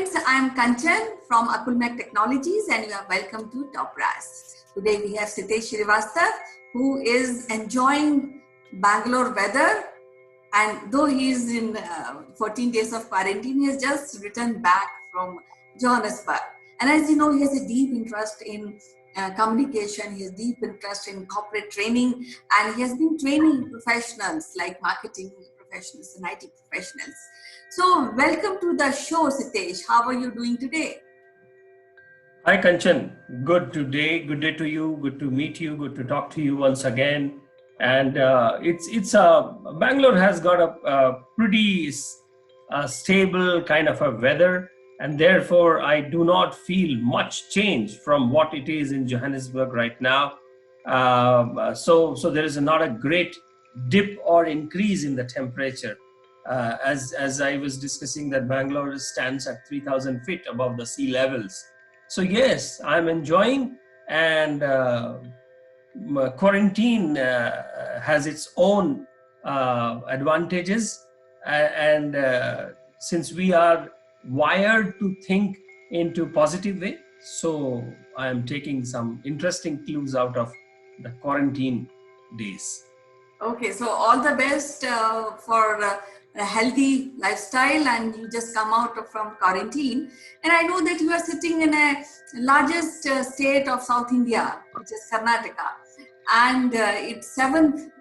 friends, I am Kanchan from Akulmek Technologies and you are welcome to Top Brass. Today we have Sitesh Srivastav who is enjoying Bangalore weather, and though he is in 14 days of quarantine, he has just returned back from Johannesburg. And as you know, he has a deep interest in communication, he has deep interest in corporate training, and he has been training professionals like marketing professionals and IT professionals. So welcome to the show, Sitesh. How are you doing today? Hi Kanchan, good today. Good day to you. Good to meet you. Good to talk to you once again. And Bangalore has got a pretty stable kind of a weather, and therefore I do not feel much change from what it is in Johannesburg right now. So there is not a great dip or increase in the temperature. As I was discussing, that Bangalore stands at 3,000 feet above the sea levels. So yes, I'm enjoying, and quarantine has its own advantages, and since we are wired to think into positive way, so I am taking some interesting clues out of the quarantine days. Okay, so all the best for a healthy lifestyle, and you just come out from quarantine. And I know that you are sitting in a largest state of South India, which is Karnataka, and it's seventh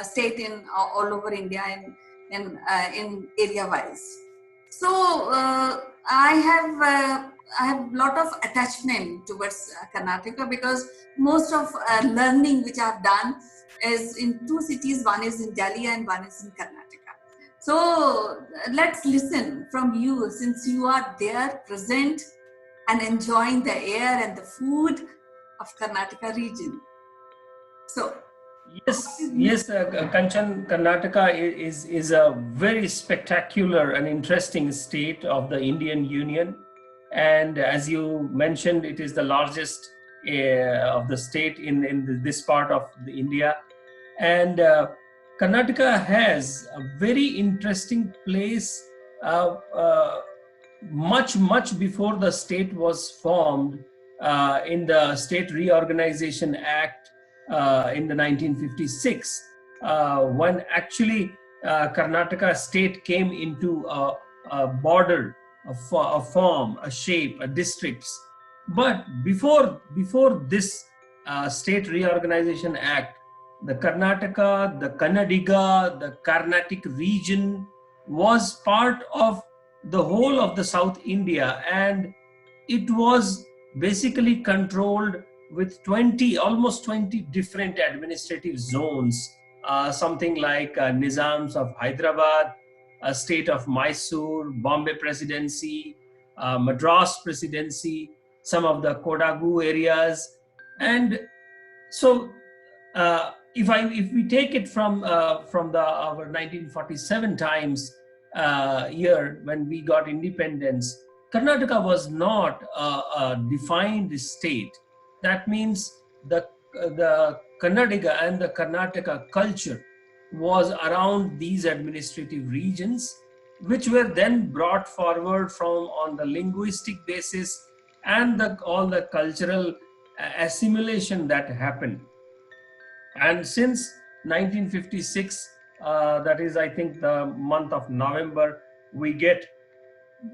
state in all over India in area wise. So I have lot of attachment towards Karnataka because most of learning which I've done is in two cities. One is in Delhi and one is in Karnataka. So let's listen from you, since you are there present and enjoying the air and the food of Karnataka region. So yes, Kanchan, Karnataka is a very spectacular and interesting state of the Indian Union, and as you mentioned, it is the largest of the state in this part of the India. And Karnataka has a very interesting place. Much before the state was formed, in the State Reorganization Act in the 1956, when actually Karnataka state came into a border, a form, a shape, a districts. But before this State Reorganization Act, the Karnataka, the Kannadiga, the Carnatic region was part of the whole of the South India, and it was basically controlled with almost 20 different administrative zones, something like Nizams of Hyderabad, a state of Mysore, Bombay Presidency, Madras Presidency, some of the Kodagu areas. And so if we take it from our 1947 times year when we got independence, Karnataka was not a defined state. That means the Kannadiga and the Karnataka culture was around these administrative regions, which were then brought forward from on the linguistic basis and all the cultural assimilation that happened. And since 1956, that is, I think, the month of November, we get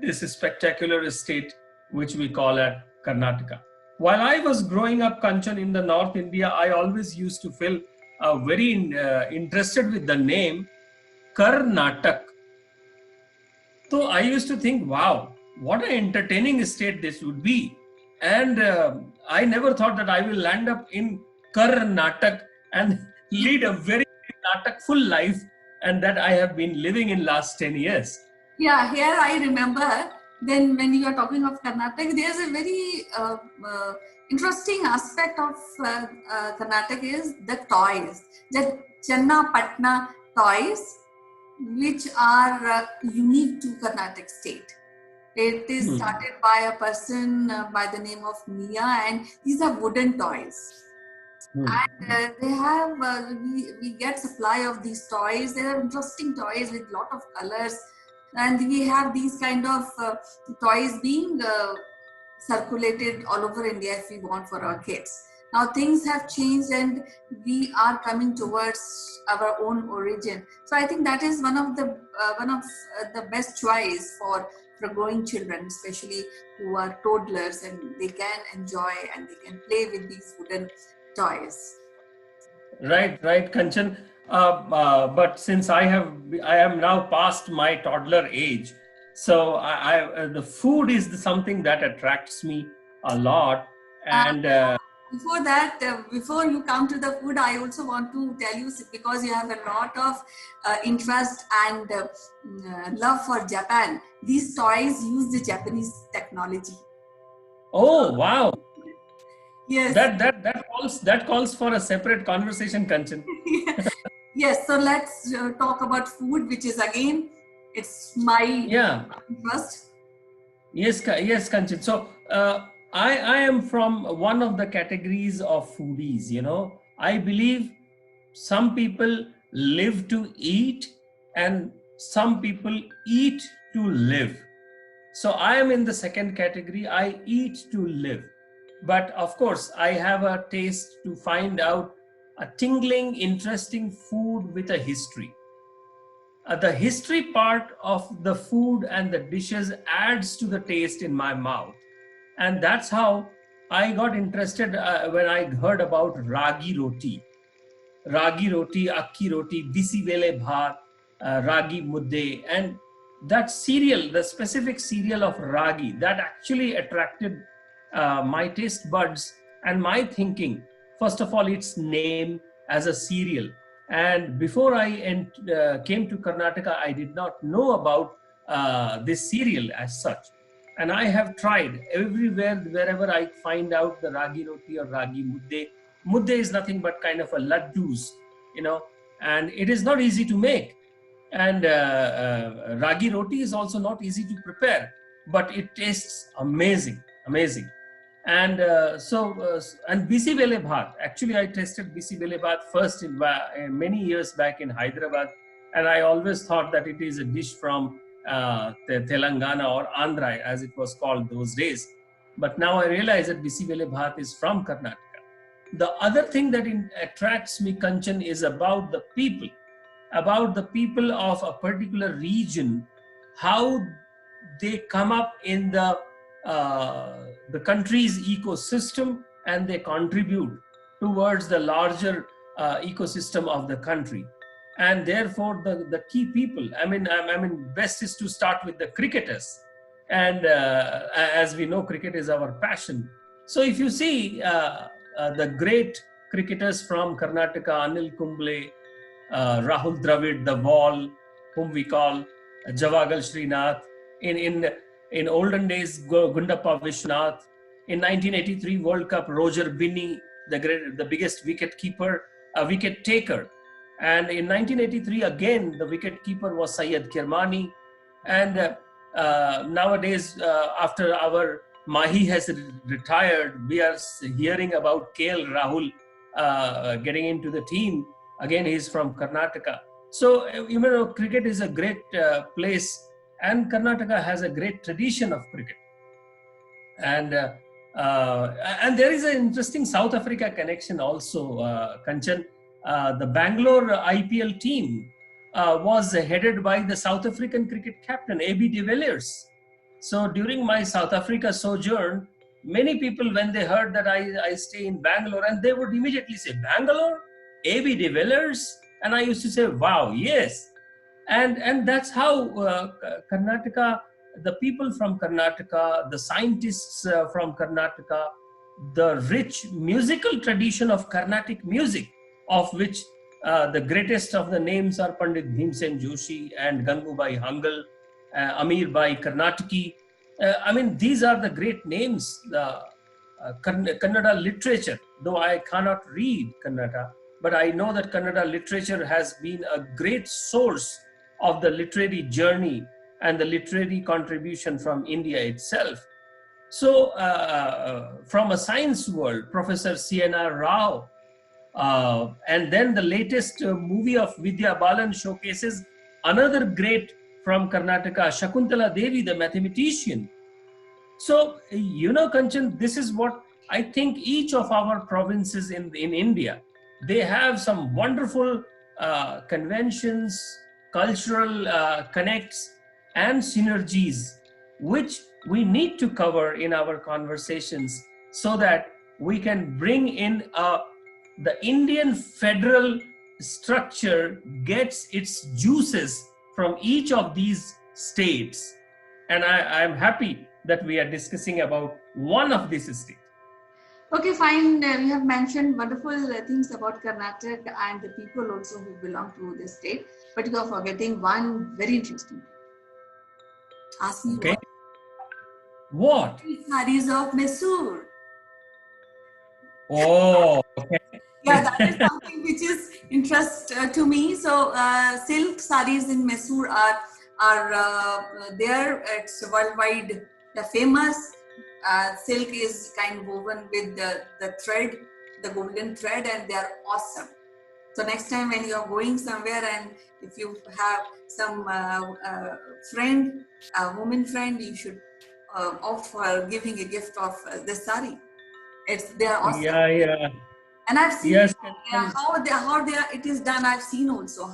this spectacular state which we call it Karnataka. While I was growing up, Kanchan, in the North India, I always used to feel very interested with the name Karnatak. So I used to think, wow, what an entertaining state this would be. And I never thought that I will land up in Karnataka and lead a very Karnataka-full life, and that I have been living in last 10 years. Yeah, here I remember, then when you are talking of Karnataka, there's a very interesting aspect of Karnataka is the toys, the Channapatna toys, which are unique to Karnataka state. It is started by a person by the name of Mia, and these are wooden toys. And they have, we get supply of these toys. They are interesting toys with lot of colors. and we have these kind of toys being circulated all over India if we want for our kids. Now things have changed and we are coming towards our own origin. So I think that is one of the best choice for growing children, especially who are toddlers, and they can enjoy and they can play with these wooden toys. Right, Kanchan. But since I am now past my toddler age, so the food is something that attracts me a lot. And before that, before you come to the food, I also want to tell you, because you have a lot of interest and love for Japan. These toys use the Japanese technology. Oh wow! Yes. That calls for a separate conversation, Kanchan. Yes. So let's talk about food, which is again, it's my interest. Yes, Kanchan. So I am from one of the categories of foodies. You know, I believe some people live to eat, and some people eat to live. So I am in the second category. I eat to live. But of course, I have a taste to find out a tingling, interesting food with a history. The history part of the food and the dishes adds to the taste in my mouth. And that's how I got interested when I heard about ragi roti. Ragi roti, akki roti, bisi vele bhat, ragi mudde. And that cereal, the specific cereal of ragi, that actually attracted my taste buds and my thinking. First of all, its name as a cereal. And before I came to Karnataka, I did not know about this cereal as such. And I have tried everywhere, wherever I find out the ragi roti or ragi mudde. Mudde is nothing but kind of a laddus, you know, and it is not easy to make. And ragi roti is also not easy to prepare, but it tastes amazing. And and bisi vele bhat. Actually, I tasted bisi vele bhat first in many years back in Hyderabad, and I always thought that it is a dish from Telangana or Andhra, as it was called those days. But now I realize that bisi vele bhat is from Karnataka. The other thing that attracts me, Kanchan, is about the people of a particular region, how they come up in the country's ecosystem, and they contribute towards the larger ecosystem of the country. And therefore, the key people, I mean, best is to start with the cricketers. And as we know, cricket is our passion. So if you see the great cricketers from Karnataka, Anil Kumble, Rahul Dravid, the Wall, whom we call Javagal Srinath, in olden days, Gundappa Vishwanath. In 1983 World Cup, Roger Binney, the biggest wicket keeper, a wicket taker. And in 1983, again, the wicket keeper was Syed Kirmani. And nowadays, after our Mahi has retired, we are hearing about KL Rahul getting into the team. Again, he's from Karnataka. So, you know, cricket is a great place. And Karnataka has a great tradition of cricket. And there is an interesting South Africa connection also, Kanchan. The Bangalore IPL team was headed by the South African cricket captain, A.B. de Villiers. So during my South Africa sojourn, many people, when they heard that I stay in Bangalore, and they would immediately say, Bangalore? A.B. de Villiers? And I used to say, wow, yes. And that's how Karnataka, the people from Karnataka, the scientists from Karnataka, the rich musical tradition of Carnatic music, of which the greatest of the names are Pandit Bhimsen Joshi and Gangubai Hangal, Amir Bai Karnataki. I mean, these are the great names. Kannada literature, though I cannot read Kannada, but I know that Kannada literature has been a great source of the literary journey and the literary contribution from India itself. So from a science world, Professor C.N.R. Rao, and then the latest movie of Vidya Balan showcases another great from Karnataka, Shakuntala Devi, the mathematician. So, Kanchan, this is what I think each of our provinces in India, they have some wonderful conventions, cultural connects, and synergies, which we need to cover in our conversations so that we can bring in the Indian federal structure gets its juices from each of these states. And I'm happy that we are discussing about one of these states. Okay, fine. We have mentioned wonderful things about Karnataka and the people also who belong to the state, but you are forgetting one very interesting thing. Ask me Okay. What? Saris of Mysore. Oh, okay. Yeah, that is something which is interest to me. So, silk saris in Mysore are there. It's worldwide famous. Silk is kind of woven with the thread, the golden thread, and they are awesome. So next time when you are going somewhere and if you have some friend, a woman friend, you should offer giving a gift of the sari. They are awesome. Yeah. And I've seen Yes. how they are, it is done. I've seen also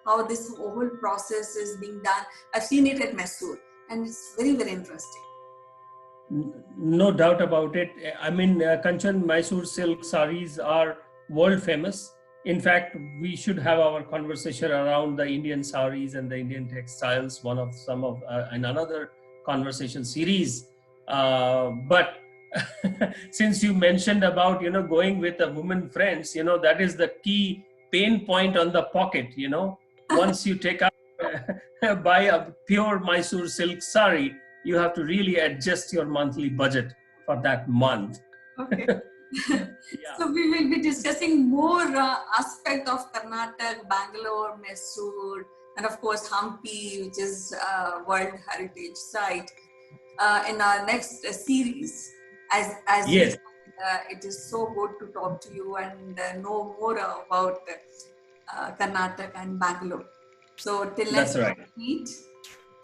how this whole process is being done. I've seen it at Mysore, and it's very, very interesting. No doubt about it. I mean, Kanchan, Mysore silk saris are world famous. In fact, we should have our conversation around the Indian saris and the Indian textiles, in another conversation series. But since you mentioned about, going with a woman friends, that is the key pain point on the pocket, once you take up, buy a pure Mysore silk sari, you have to really adjust your monthly budget for that month. Okay. Yeah. So we will be discussing more aspect of Karnataka, Bangalore, Mysore, and of course Hampi, which is World Heritage Site, in our next series. As Yes. it is so good to talk to you and know more about Karnataka and Bangalore. So till next time we meet,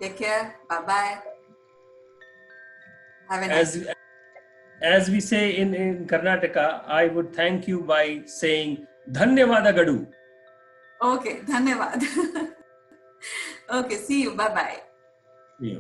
take care. Bye bye. Have a nice day. As we say in Karnataka, I would thank you by saying Dhanyavada Gadu. Okay, Dhanyavad. Okay, see you. Bye bye. Yeah.